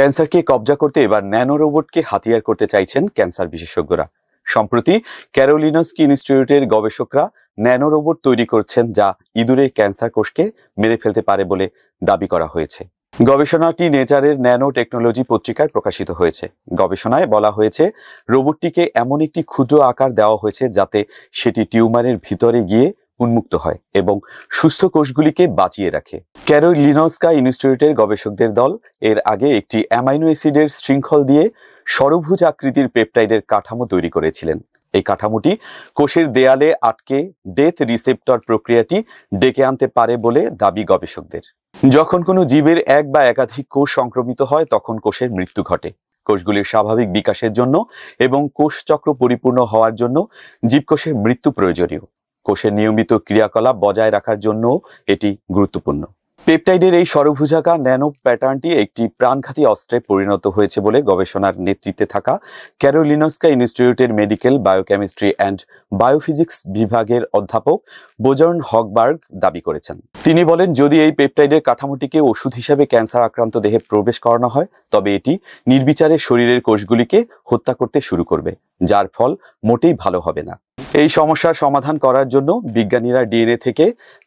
ক্যান্সারকে কবজা করতে এবার ন্যানো রোবটকে হাতিয়ার করতে চাইছেন ক্যান্সার বিশেষজ্ঞরা। সম্প্রতি ক্যারোলিনস্কি ইনস্টিটিউটের গবেষকরা ন্যানো রোবট তৈরি করছেন, যা ইঁদুরের ক্যান্সার কোষকে মেরে ফেলতে পারে বলে দাবি করা হয়েছে। গবেষণাটি নেচারের ন্যানো টেকনোলজি পত্রিকায় প্রকাশিত হয়েছে। গবেষণায় বলা হয়েছে, রোবটটিকে এমন একটি ক্ষুদ্র আকার দেওয়া হয়েছে যাতে সেটি টিউমারের ভিতরে গিয়ে উন্মুক্ত হয় এবং সুস্থ কোষগুলিকে বাঁচিয়ে রাখে। ক্যারোলিনস্কা ইনস্টিটিউটের গবেষকদের দল এর আগে একটি অ্যামাইনো অ্যাসিডের শৃঙ্খল দিয়ে ষড়ভুজ আকৃতির পেপটাইডের কাঠামো তৈরি করেছিলেন। এই কাঠামোটি কোষের দেয়ালে আটকে ডেথ রিসেপ্টর প্রক্রিয়াটি ডেকে আনতে পারে বলে দাবি গবেষকদের। যখন কোনো জীবের এক বা একাধিক কোষ সংক্রমিত হয়, তখন কোষের মৃত্যু ঘটে। কোষগুলির স্বাভাবিক বিকাশের জন্য এবং কোষ চক্র পরিপূর্ণ হওয়ার জন্য জীবকোষের মৃত্যু প্রয়োজনীয়। কোষের নিয়মিত ক্রিয়াকলাপ বজায় রাখার জন্য এটি গুরুত্বপূর্ণ। পেপটাইডের এই ষড়ভুজাকার ন্যানো প্যাটার্নটি একটি প্রাণঘাতী অস্ত্রে পরিণত হয়েছে বলে গবেষণার নেতৃত্বে থাকা ক্যারোলিনস্কা ইনস্টিটিউটের মেডিকেল বায়োকেমিস্ট্রি অ্যান্ড বায়োফিজিক্স বিভাগের অধ্যাপক বোজার্ন হগবার্গ দাবি করেছেন। তিনি বলেন, যদি এই পেপটাইডের কাঠামোটিকে ওষুধ হিসেবে ক্যান্সার আক্রান্ত দেহে প্রবেশ করানো হয়, তবে এটি নির্বিচারে শরীরের কোষগুলিকে হত্যা করতে শুরু করবে, যার ফল মোটেই ভালো হবে না। এই সমস্যার সমাধান করার জন্য বিজ্ঞানীরা ডিএনএ থেকে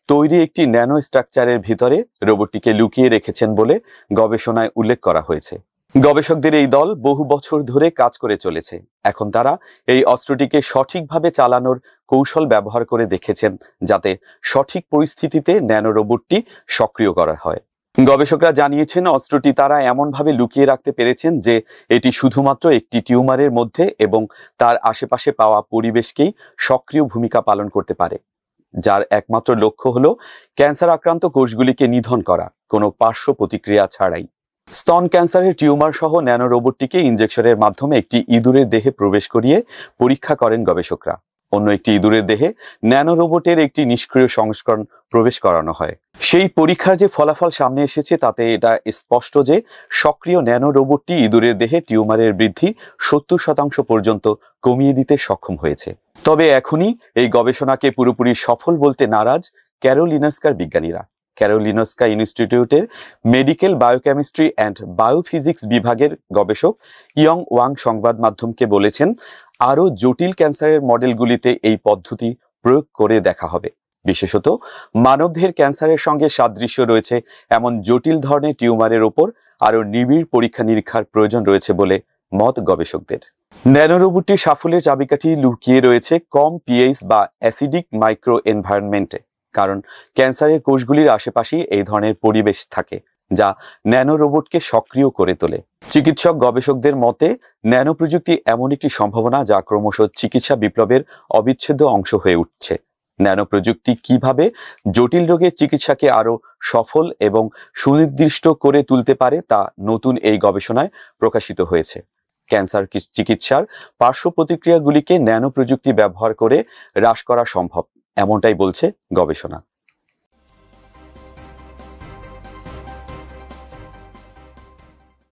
তৈরি একটি ন্যানো স্ট্রাকচারের ভিতরে রোবটটিকে লুকিয়ে রেখেছেন বলে গবেষণায় উল্লেখ করা হয়েছে। গবেষকদের এই দল বহু বছর ধরে কাজ করে চলেছে। এখন তারা এই অস্ত্রটিকে সঠিকভাবে চালানোর কৌশল ব্যবহার করে দেখেছেন, যাতে সঠিক পরিস্থিতিতে ন্যানো রোবটটি সক্রিয় করা হয়। গবেষকরা জানিয়েছেন, অস্ত্রটি তারা এমনভাবে লুকিয়ে রাখতে পেরেছেন যে এটি শুধুমাত্র একটি টিউমারের মধ্যে এবং তার আশেপাশে পাওয়া পরিবেশকেই সক্রিয় ভূমিকা পালন করতে পারে, যার একমাত্র লক্ষ্য হল ক্যান্সার আক্রান্ত কোষগুলিকে নিধন করা, কোনো পার্শ্ব প্রতিক্রিয়া ছাড়াই। স্তন ক্যান্সারের টিউমার সহ ন্যানো রোবটটিকে ইনজেকশনের মাধ্যমে একটি ইঁদুরের দেহে প্রবেশ করিয়ে পরীক্ষা করেন গবেষকরা। অন্য একটি ইঁদুরের দেহে ন্যানো রোবটের একটি নিষ্ক্রিয় সংস্করণ প্রবেশ করানো হয়। সেই পরীক্ষার যে ফলাফল সামনে এসেছে, তাতে এটা স্পষ্ট যে সক্রিয় ন্যানো রোবটটি ইঁদুরের দেহে টিউমারের বৃদ্ধি 70% পর্যন্ত কমিয়ে দিতে সক্ষম হয়েছে। তবে এখনই এই গবেষণাকে পুরোপুরি সফল বলতে নারাজ ক্যারোলিনস্কার বিজ্ঞানীরা। ক্যারোলিনস্কা ইনস্টিটিউটের মেডিকেল বায়োকেমিস্ট্রি অ্যান্ড বায়োফিজিক্স বিভাগের গবেষক ইয়ং ওয়াং সংবাদ মাধ্যমকে বলেছেন, আরও জটিল ক্যান্সারের মডেলগুলিতে এই পদ্ধতি প্রয়োগ করে দেখা হবে। বিশেষত মানবদেহের ক্যান্সারের সঙ্গে সাদৃশ্য রয়েছে এমন জটিল ধরনের টিউমারের ওপর আরও নিবিড় পরীক্ষা নিরীক্ষার প্রয়োজন রয়েছে বলে মত গবেষকদের। ন্যানো রোবটটির সাফল্যের চাবিকাঠি লুকিয়ে রয়েছে কম পিএইচ বা অ্যাসিডিক মাইক্রো এনভায়রনমেন্টে। কারণ ক্যান্সারের কোষগুলির আশেপাশেই এই ধরনের পরিবেশ থাকে, যা ন্যানো রোবটকে সক্রিয় করে তোলে। চিকিৎসক গবেষকদের মতে, ন্যানো প্রযুক্তি এমন একটি সম্ভাবনা যা ক্রমশ চিকিৎসা বিপ্লবের অবিচ্ছেদ্য অংশ হয়ে উঠছে। ন্যানো প্রযুক্তি কিভাবে জটিল রোগের চিকিৎসাকে আরও সফল এবং সুনির্দিষ্ট করে তুলতে পারে, তা নতুন এই গবেষণায় প্রকাশিত হয়েছে। ক্যান্সার চিকিৎসার পার্শ্ব প্রতিক্রিয়াগুলিকে ন্যানো প্রযুক্তি ব্যবহার করে হ্রাস করা সম্ভব, এমনটাই বলছে গবেষণা।